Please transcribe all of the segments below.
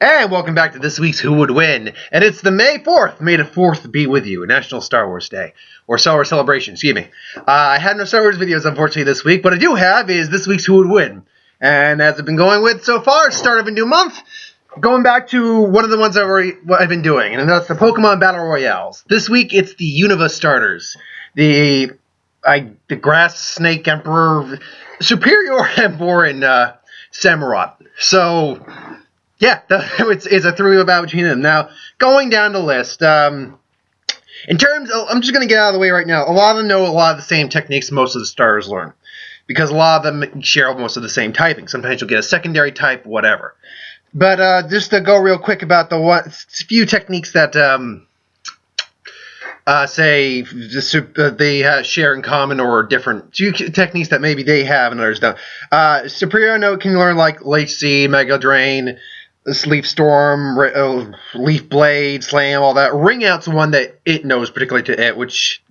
And welcome back to this week's Who Would Win. And it's the May 4th. May the 4th be with you. National Star Wars Day. Or Star Wars Celebration, excuse me. I had no Star Wars videos, unfortunately, this week. What I do have is this week's Who Would Win. And as I've been going with so far, start of a new month, going back to one of the ones I've been doing. And that's the Pokemon Battle Royales. This week, it's the Unova starters. The Grass Snake Emperor, Superior Emperor, and Samurott. So... yeah, it's a three-way battle between them. Now, going down the list, in terms of, I'm just going to get out of the way right now. A lot of them know a lot of the same techniques most of the starters learn. Because a lot of them share most of the same typing. Sometimes you'll get a secondary type, whatever. But just to go real quick about the few techniques that, they share in common or different techniques that maybe they have and others don't. Superior Note can learn like Leech Seed, Mega Drain, Leaf Storm, Leaf Blade, Slam, all that. Ring Out's one that it knows particularly to it, which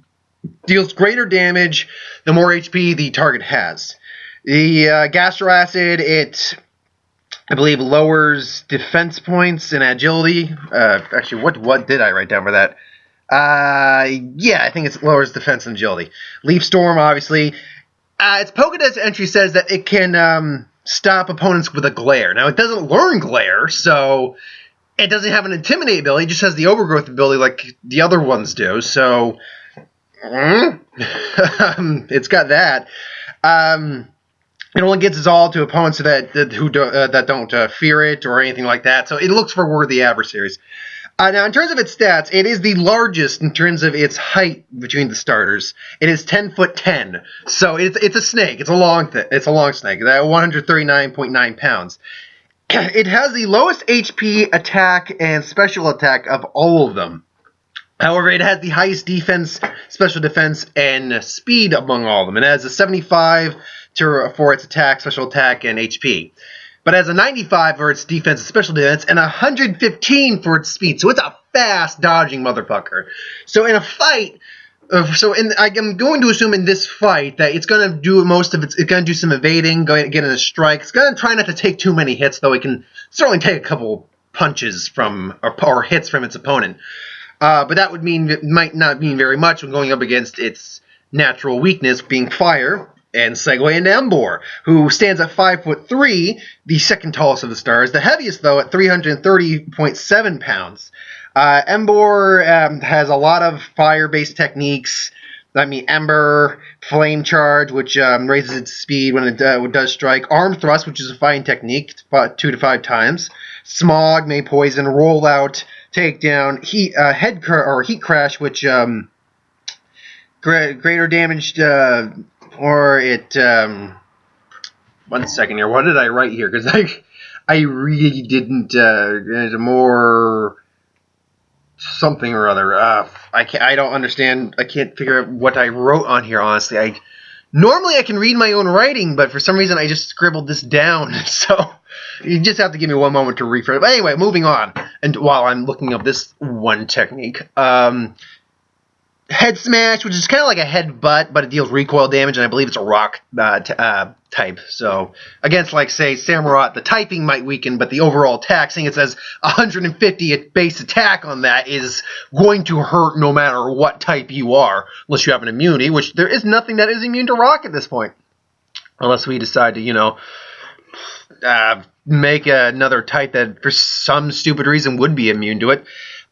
deals greater damage the more HP the target has. The Gastro Acid, I believe, lowers defense points and agility. Actually, what did I write down for that? Yeah, I think it lowers defense and agility. Leaf Storm, obviously. Its Pokédex entry says that it can stop opponents with a glare. Now, it doesn't learn glare, so it doesn't have an intimidate ability. It just has the overgrowth ability like the other ones do. So, it's got that. It only gives its all to opponents that don't fear it or anything like that. So it looks for worthy adversaries. Now, in terms of its stats, it is the largest in terms of its height between the starters. It is 10'10". So it's a snake. It's a long snake. That 139.9 pounds. It has the lowest HP, attack, and special attack of all of them. However, it has the highest defense, special defense, and speed among all of them. It has a 75 for its attack, special attack, and HP. But has a 95 for its defense and special defense, and 115 for its speed. So it's a fast dodging motherfucker. So in a fight, I'm going to assume in this fight that it's going to do most of it's going to do some evading, going to get in a strike. It's going to try not to take too many hits, though it can certainly take a couple punches from or hits from its opponent. But that might not mean very much when going up against its natural weakness, being fire. And segue into Emboar, who stands at 5'3", the second tallest of the stars. The heaviest, though, at 330.7 pounds. Emboar has a lot of fire-based techniques. I mean, Ember, Flame Charge, which raises its speed when it does strike. Arm Thrust, which is a fighting technique, about 2 to 5 times. Smog, may poison, Rollout, Takedown, Heat Crash, which greater damage. Or it, 1 second here, what did I write here? Because I really didn't, more something or other. I don't understand, I can't figure out what I wrote on here, honestly. Normally I can read my own writing, but for some reason I just scribbled this down, so you just have to give me one moment to rephrase it. But anyway, moving on, and while I'm looking up this one technique, Head Smash, which is kind of like a headbutt, but it deals recoil damage, and I believe it's a rock type. So, against, like, say, Samurott, the typing might weaken, but the overall attack, seeing it says 150 at base attack on that, is going to hurt no matter what type you are, unless you have an immunity, which there is nothing that is immune to rock at this point. Unless we decide to, make another type that, for some stupid reason, would be immune to it.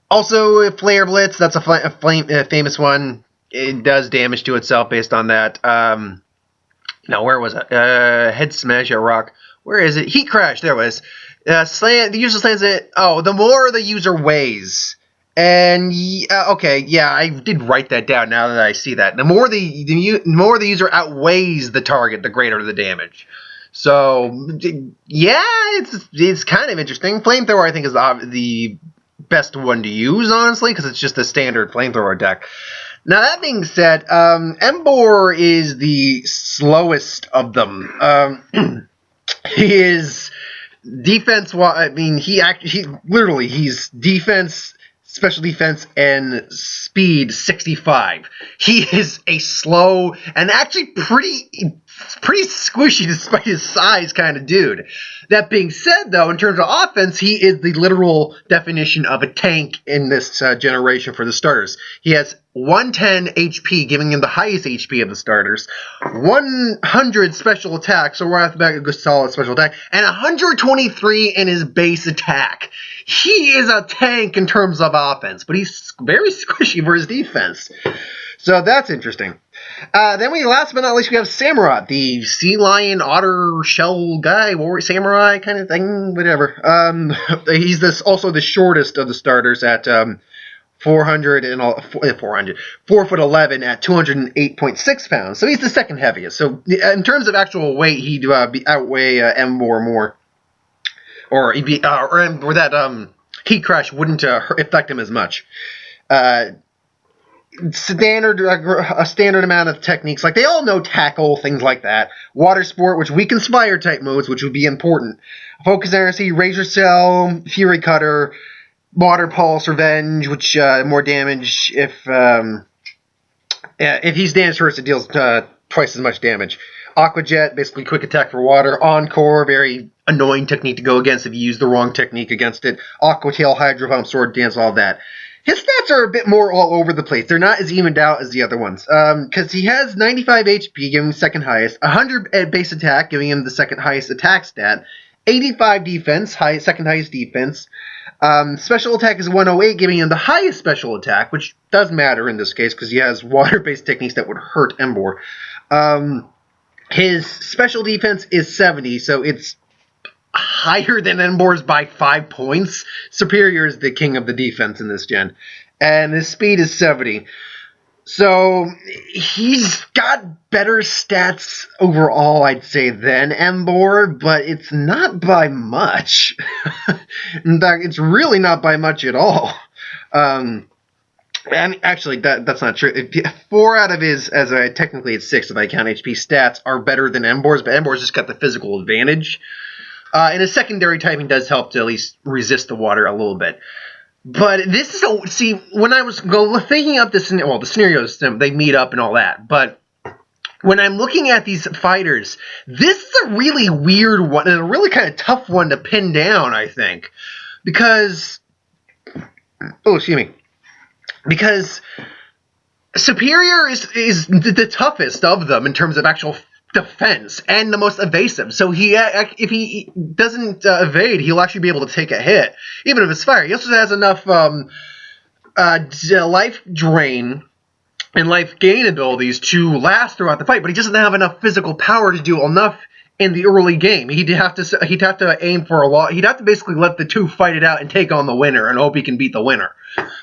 Also, Flare Blitz, that's a famous one. It does damage to itself based on that. Now, where was it? Head Smash at Rock. Where is it? Heat Crash, there it was. The user slams it. Oh, the more the user weighs. And, okay, yeah, I did write that down now that I see that. The more the user outweighs the target, the greater the damage. So, yeah, it's kind of interesting. Flamethrower, I think, is the best one to use, honestly, because it's just a standard flamethrower attack. Now, that being said, Emboar is the slowest of them. He is defense. I mean, he's defense, special defense, and speed 65. He is a slow and actually pretty pretty squishy despite his size kind of dude. That being said, though, in terms of offense, he is the literal definition of a tank in this generation for the starters. He has 110 HP, giving him the highest HP of the starters, 100 special attack, so right off the bat, a good solid special attack, and 123 in his base attack. He is a tank in terms of offense, but he's very squishy for his defense. So that's interesting. Then last but not least, we have Samurott, the sea lion, otter, shell guy, warrior, samurai kind of thing, whatever. He's also the shortest of the starters at 4 foot 11 at 208.6 pounds. So he's the second heaviest. So in terms of actual weight, he'd outweigh Embor more. Or he'd be, or that heat crash wouldn't affect him as much. A standard amount of techniques, like they all know tackle, things like that. Water sport, which weakens fire type moves, which would be important. Focus energy, razor cell, fury cutter, water pulse, revenge, which more damage if he's damaged first, it deals twice as much damage. Aqua jet, basically quick attack for water. Encore, very annoying technique to go against if you use the wrong technique against it. Aqua tail, hydro pump, sword dance, all that. His stats are a bit more all over the place. They're not as evened out as the other ones. Because he has 95 HP, giving him second highest. 100 at base attack, giving him the second highest attack stat. 85 defense, second highest defense. Special attack is 108, giving him the highest special attack, which does matter in this case because he has water-based techniques that would hurt Embor. His special defense is 70, so it's higher than Embor's by 5 points. Superior is the king of the defense in this gen. And his speed is 70. So he's got better stats overall, I'd say, than Embor, but it's not by much. In fact, it's really not by much at all. And actually, that's not true. 4 out of his, technically it's 6 if I count HP stats, are better than Embor's, but Embor's just got the physical advantage. And his secondary typing does help to at least resist the water a little bit. But this is when I was thinking up the scenarios, they meet up and all that. But when I'm looking at these fighters, this is a really weird one and a really kind of tough one to pin down, I think. Because Superior is the toughest of them in terms of actual defense and the most evasive. So if he doesn't evade, he'll actually be able to take a hit, even if it's fire. He also has enough life drain and life gain abilities to last throughout the fight, but he doesn't have enough physical power to do enough in the early game. He'd have to aim for a lot. He'd have to basically let the two fight it out and take on the winner and hope he can beat the winner.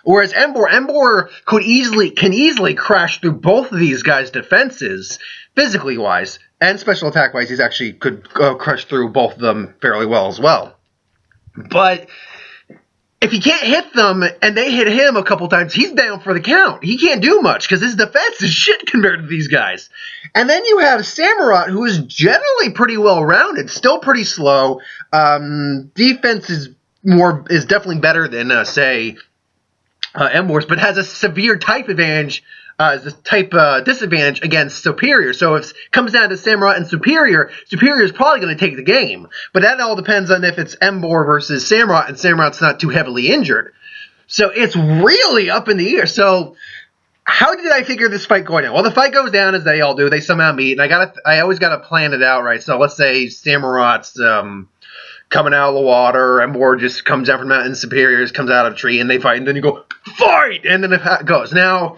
Whereas Embor can easily crash through both of these guys' defenses, physically wise, and special attack wise. He's actually could crush through both of them fairly well as well. But if he can't hit them and they hit him a couple times, he's down for the count. He can't do much because his defense is shit compared to these guys. And then you have Samurott, who is generally pretty well rounded, still pretty slow. Defense is definitely better than Embor's, but has a severe type advantage. Disadvantage against Superior. So if it comes down to Samurott and Superior is probably going to take the game. But that all depends on if it's Embor versus Samurott, and Samurott's not too heavily injured. So it's really up in the air. So how did I figure this fight going down? Well, the fight goes down as they all do. They somehow meet, and I always got to plan it out right. So let's say Samurott's coming out of the water, Embor just comes down from the mountain, Superior comes out of a tree, and they fight, and then you go, fight! And then it goes. Now,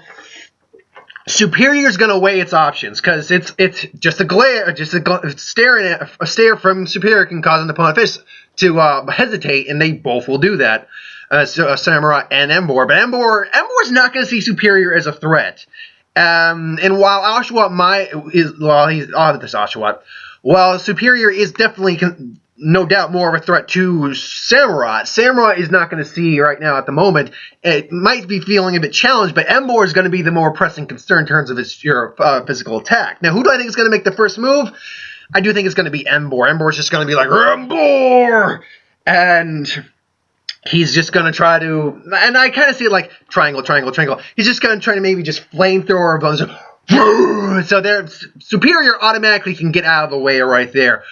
Superior's going to weigh its options because it's just a stare from Superior can cause an opponent to hesitate, and they both will do that. Samurott and Embor, but Embor's not going to see Superior as a threat. And while Oshawott while Superior is definitely no doubt more of a threat to Samurott is not going to see right now at the moment. It might be feeling a bit challenged, but Embor is going to be the more pressing concern in terms of his physical attack. Now, who do I think is going to make the first move? I do think it's going to be Embor. Embor's just going to be like, Embor! And he's just going to try to, and I kind of see it like triangle. He's just going to try to maybe just flamethrower bones. So their Superior automatically can get out of the way right there.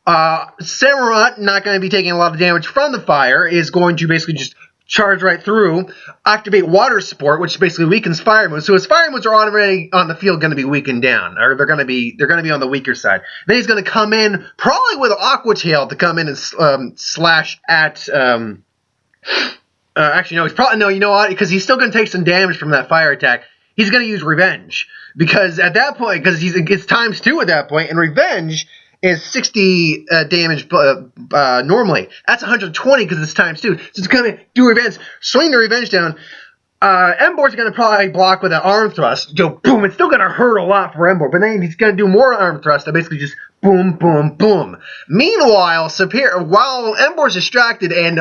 Samurott, not going to be taking a lot of damage from the fire, is going to basically just charge right through, activate Water Sport, which basically weakens fire moves. So his fire moves are already on the field going to be weakened down, or they're going to be on the weaker side. Then he's going to come in probably with Aqua Tail to come in and slash at. Actually, no, he's probably no. You know what? Because he's still going to take some damage from that fire attack. He's going to use Revenge because at that point, because it's times 2 at that point, and Revenge is 60 damage normally. That's 120 because it's times 2. So it's going to do Revenge, swing the Revenge down. Embor's going to probably block with an arm thrust. Go boom. It's still going to hurt a lot for Embor, but then he's going to do more arm thrust. That basically just boom, boom, boom. Meanwhile, while Embor's distracted and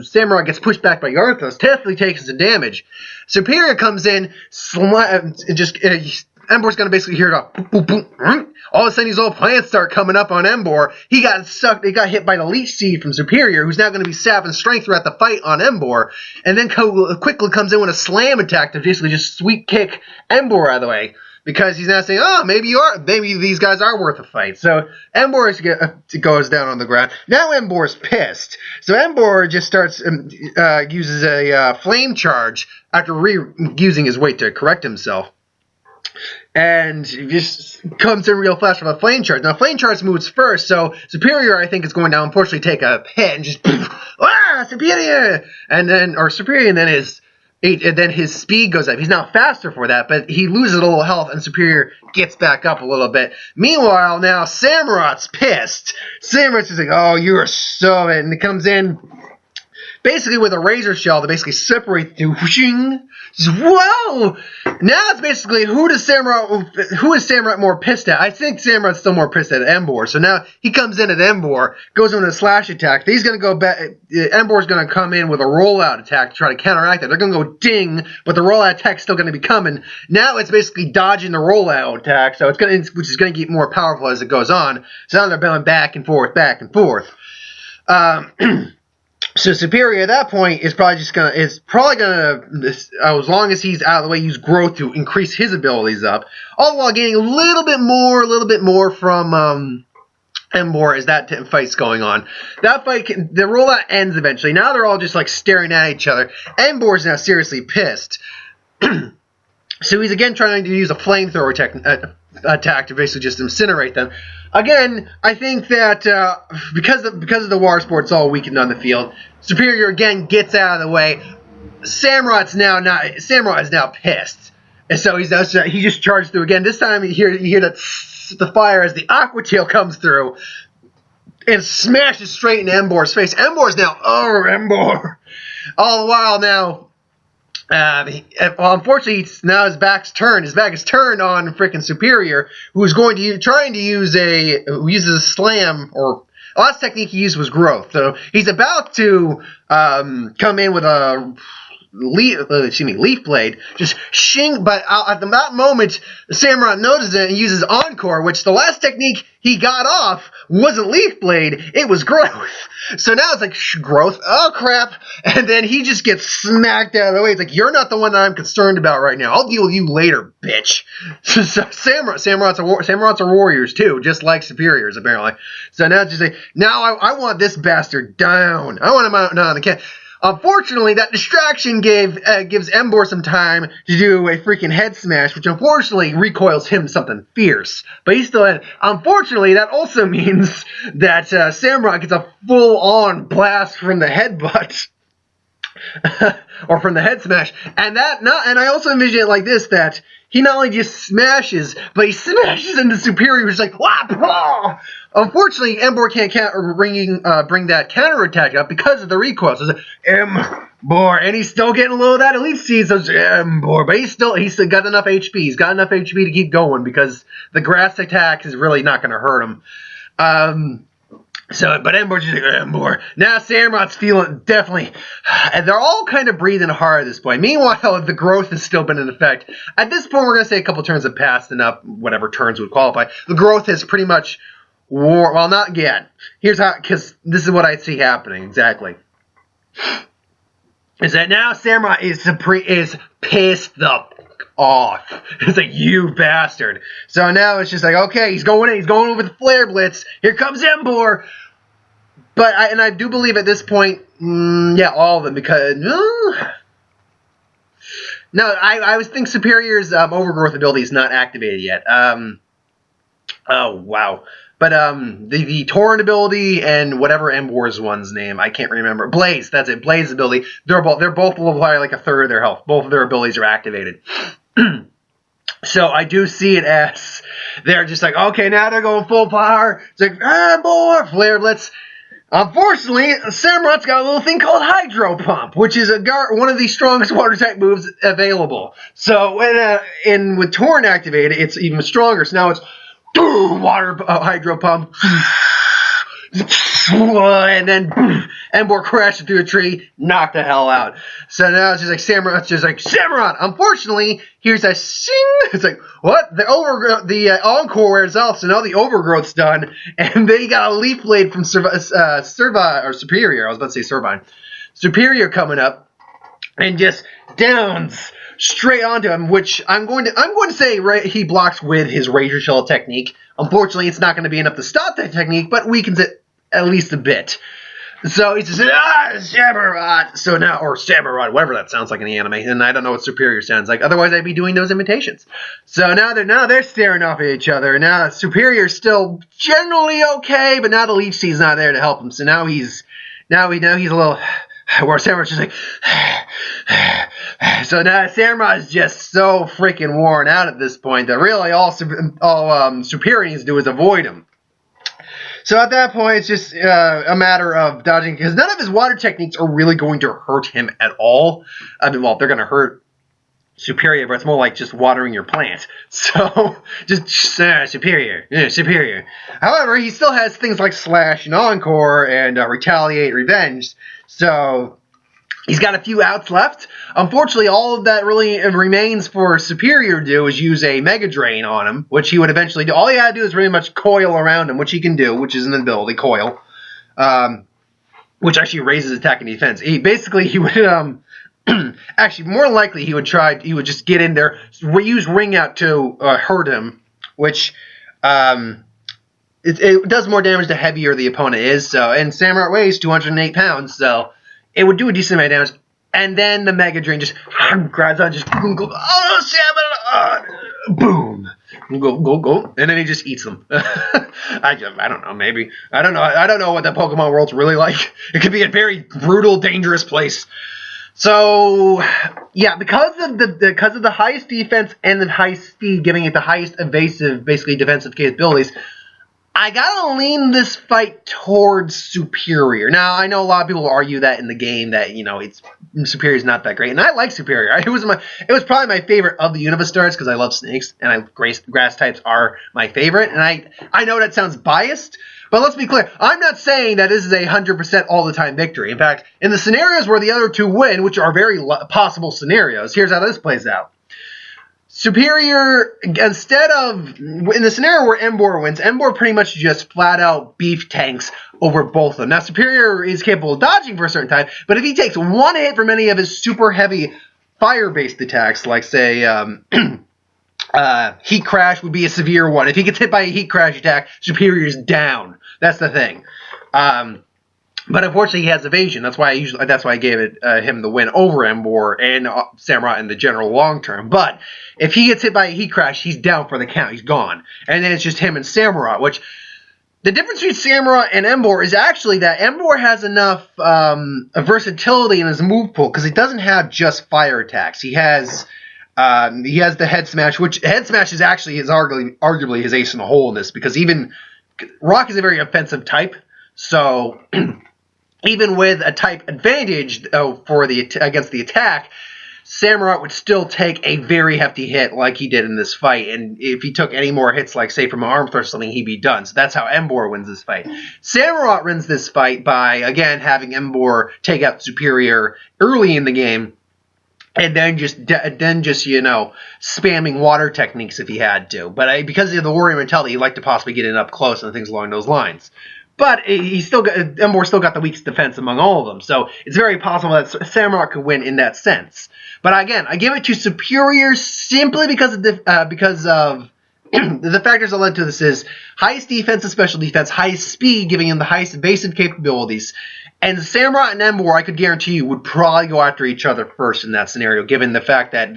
Samurai gets pushed back by Yarthos, technically takes some damage. Superior comes in, Embor's going to basically hear it boom, boom, boom. All of a sudden, these little plants start coming up on Embor. He got hit by the Leech Seed from Superior, who's now going to be sapping strength throughout the fight on Embor. And then quickly comes in with a slam attack to basically just sweep kick Embor out of the way. Because he's now saying, oh, maybe these guys are worth a fight. So Embor goes down on the ground. Now Embor's pissed. So Embor just starts, uses a flame charge after using his weight to correct himself. And he just comes in real fast with a flame charge. Now, flame charge moves first, so Superior, I think, is going to unfortunately take a hit and just, Superior! Superior, and then his speed goes up. He's now faster for that, but he loses a little health, and Superior gets back up a little bit. Meanwhile, now Samurot's pissed. Samurot's just like, oh, you are so... And he comes in basically with a razor shell to basically separate the two. Whoa! Now it's basically who is Samurott more pissed at? I think Samurot's still more pissed at Embor. So now he comes in at Embor, goes in a slash attack. He's going to go back. Embor's going to come in with a rollout attack to try to counteract that. They're going to go ding, but the rollout attack's still going to be coming. Now it's basically dodging the rollout attack, so which is going to get more powerful as it goes on. So now they're going back and forth, back and forth. So Superior at that point is probably gonna, as long as he's out of the way, use Growth to increase his abilities up, all the while gaining a little bit more from Embor as that fight's going on. That fight, the rollout ends eventually. Now they're all just like staring at each other. Embor's now seriously pissed. So he's again trying to use a flamethrower attack to basically just incinerate them. Again, I think that because of the Water Sport's all weakened on the field, Superior again gets out of the way. Samurott is now pissed, and so he just charged through again. This time you hear that the fire as the Aqua Tail comes through and smashes straight in Embor's face. Embor's now Embor. All the while now. Unfortunately, now his back is turned on freaking Superior, who's trying to use who uses a slam, or the last technique he used was Growth. So he's about to come in with a leaf blade, just shing. But at that moment, Samurott notices it and uses Encore, which the last technique he got off wasn't leaf blade, it was Growth. So now it's like, Growth, oh crap, and then he just gets smacked out of the way. It's like, you're not the one that I'm concerned about right now. I'll deal with you later, bitch. So Samurotts are warriors too, just like Superiors apparently. So now it's just like, now I want this bastard down. I want him out on the cat. Unfortunately, that distraction gives Embor some time to do a freaking head smash, which unfortunately recoils him something fierce. But he's still in. Unfortunately, that also means that Samurai gets a full-on blast from the headbutt. Or from the head smash. And I also envision it like this, that he not only just smashes, but he smashes into Superior, which is like, wah! Unfortunately, Embor can't bring that counterattack up because of the recoil. So it's like, Embor, and he's still getting low of that Elite Seed, so it's Embor, but he's still got enough HP. He's got enough HP to keep going because the grass attack is really not going to hurt him. But Embor's just like, Embor. Now Samurot's feeling definitely, and they're all kind of breathing hard at this point. Meanwhile, the Growth has still been in effect. At this point, we're going to say a couple turns have passed enough, whatever turns would qualify. The Growth has pretty much well, not yet. Here's how, because this is what I see happening exactly. Is that now Samurai is pissed the off. It's like, you bastard. So now it's just like, okay, he's going in. He's going over the flare blitz. Here comes Embor. But I do believe at this point, yeah, all of them, because no, I was think Superior's overgrowth ability is not activated yet. Oh wow. But the Torrent ability and whatever Embor's one's name, I can't remember. Blaze, that's it. Blaze ability. They're both will apply like a third of their health. Both of their abilities are activated. So I do see it as they're just like, okay, now they're going full power. It's like, more flare blitz. Unfortunately, Samurot's got a little thing called Hydro Pump, which is one of the strongest water type moves available. So when with Torrent activated, it's even stronger. So now it's water Hydro Pump, and then Embor crashed through a tree, knocked the hell out. So now it's just like Samurot's just like, Samurot, unfortunately, here's a sing. It's like, what? The Encore wears off, so now the overgrowth's done, and then he got a Leaf Blade from Superior. I was about to say Servine. Superior coming up, and just downs straight onto him, which I'm going to say he blocks with his Razor Shell technique. Unfortunately, it's not going to be enough to stop that technique, but weakens it at least a bit. So he says, Samurot. So now, or Samurot, whatever that sounds like in the anime, and I don't know what Superior sounds like. Otherwise, I'd be doing those imitations. So now they're staring off at each other. Now Superior's still generally okay, but now the Leech Seed's not there to help him. So now he's a little. Where Samurot's just like, so now Samurot is just so freaking worn out at this point that really all Superior needs to do is avoid him. So at that point, it's just a matter of dodging, because none of his water techniques are really going to hurt him at all. I mean, well, they're going to hurt Superior, but it's more like just watering your plant. So, just Superior. However, he still has things like Slash and Encore and Retaliate, Revenge. So, he's got a few outs left. Unfortunately, all of that really remains for Superior to do is use a Mega Drain on him, which he would eventually do. All he had to do is pretty much coil around him, which he can do, which is an ability, coil, which actually raises attack and defense. He would, actually, more likely he would just get in there, use Ring Out to hurt him, which it does more damage the heavier the opponent is. So, and Samurot weighs 208 pounds, so it would do a decent amount of damage. And then the Mega Drain just grabs on, just boom, go, and then he just eats them. I don't know, maybe I don't know what that Pokemon world's really like. It could be a very brutal, dangerous place. So yeah, because of the highest defense and the highest speed, giving it the highest evasive, basically defensive capabilities, I gotta lean this fight towards Superior. Now, I know a lot of people argue that in the game that, Superior's not that great, and I like Superior. It was probably my favorite of the Unova stars because I love snakes, and grass types are my favorite. And I know that sounds biased, but let's be clear. I'm not saying that this is a 100% all the time victory. In fact, in the scenarios where the other two win, which are very possible scenarios, here's how this plays out. Superior, instead of, in the scenario where Embor wins, Embor pretty much just flat out beef tanks over both of them. Now, Superior is capable of dodging for a certain time, but if he takes one hit from any of his super heavy fire-based attacks, like, say, Heat Crash would be a severe one. If he gets hit by a Heat Crash attack, Superior's down. That's the thing. But unfortunately, he has evasion. That's why I gave him the win over Embor and Samurot in the general long term. But if he gets hit by a Heat Crash, he's down for the count. He's gone. And then it's just him and Samurot, which the difference between Samurot and Embor is actually that Embor has enough versatility in his move pool because he doesn't have just fire attacks. He has the Head Smash, which Head Smash is arguably his ace in the hole in this, because even Rock is a very offensive type. So even with a type advantage against the attack, Samurot would still take a very hefty hit like he did in this fight. And if he took any more hits, like, say, from an arm thrust or something, he'd be done. So that's how Embor wins this fight. Samurot wins this fight by, again, having Embor take out Superior early in the game, and then just spamming water techniques if he had to. But because of the warrior mentality, he'd like to possibly get in up close and things along those lines. But Embor still got the weakest defense among all of them, so it's very possible that Samurai could win in that sense. But again, I give it to Superior simply because of the factors that led to this is highest defense and special defense, highest speed, giving him the highest evasive capabilities. And Samurai and Embor, I could guarantee you, would probably go after each other first in that scenario, given the fact that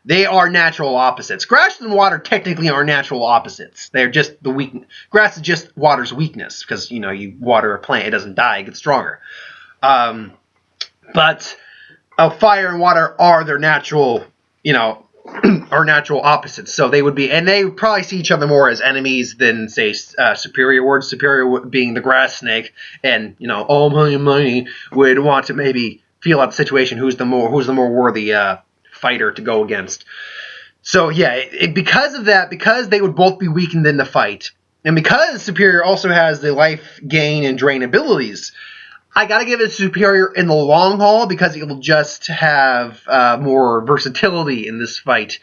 they are natural opposites. Grass and water technically are natural opposites. They're just the weak. Grass is just water's weakness, because you water a plant, it doesn't die, it gets stronger. But fire and water are their natural, are natural opposites. So they would be, and they would probably see each other more as enemies than, say, Superior would. Superior being the grass snake, and Almighty would want to maybe feel out the situation. Who's the more worthy fighter to go against? So yeah, because of that, because they would both be weakened in the fight, and because Superior also has the life gain and drain abilities, I gotta give it Superior in the long haul because it will just have more versatility in this fight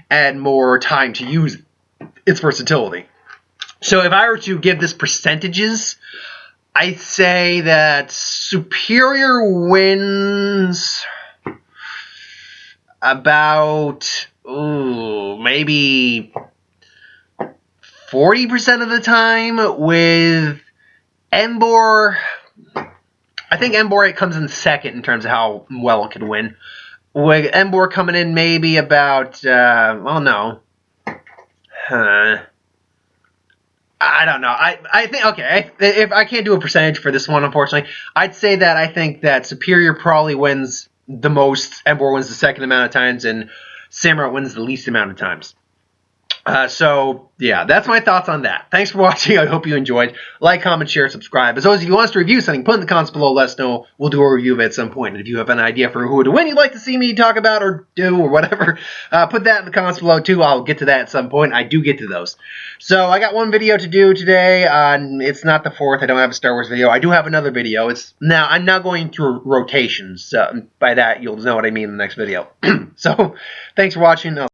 and more time to use its versatility. So if I were to give this percentages, I'd say that Superior wins about maybe 40% of the time, with Embor. I think Embor comes in second in terms of how well it could win. With Embor coming in maybe about, I don't know. I think, okay, if I can't do a percentage for this one, unfortunately, I'd say that I think that Superior probably wins the most, Embor wins the second amount of times, and Samurai wins the least amount of times. So, yeah, that's my thoughts on that. Thanks for watching. I hope you enjoyed. Like, comment, share, subscribe. As always, if you want us to review something, put in the comments below. Let us know. We'll do a review of it at some point. And if you have an idea for who to win you'd like to see me talk about or do or whatever, put that in the comments below, too. I'll get to that at some point. I do get to those. So, I got one video to do today. It's not the 4th. I don't have a Star Wars video. I do have another video. I'm now going through rotations. By that, you'll know what I mean in the next video. So, thanks for watching.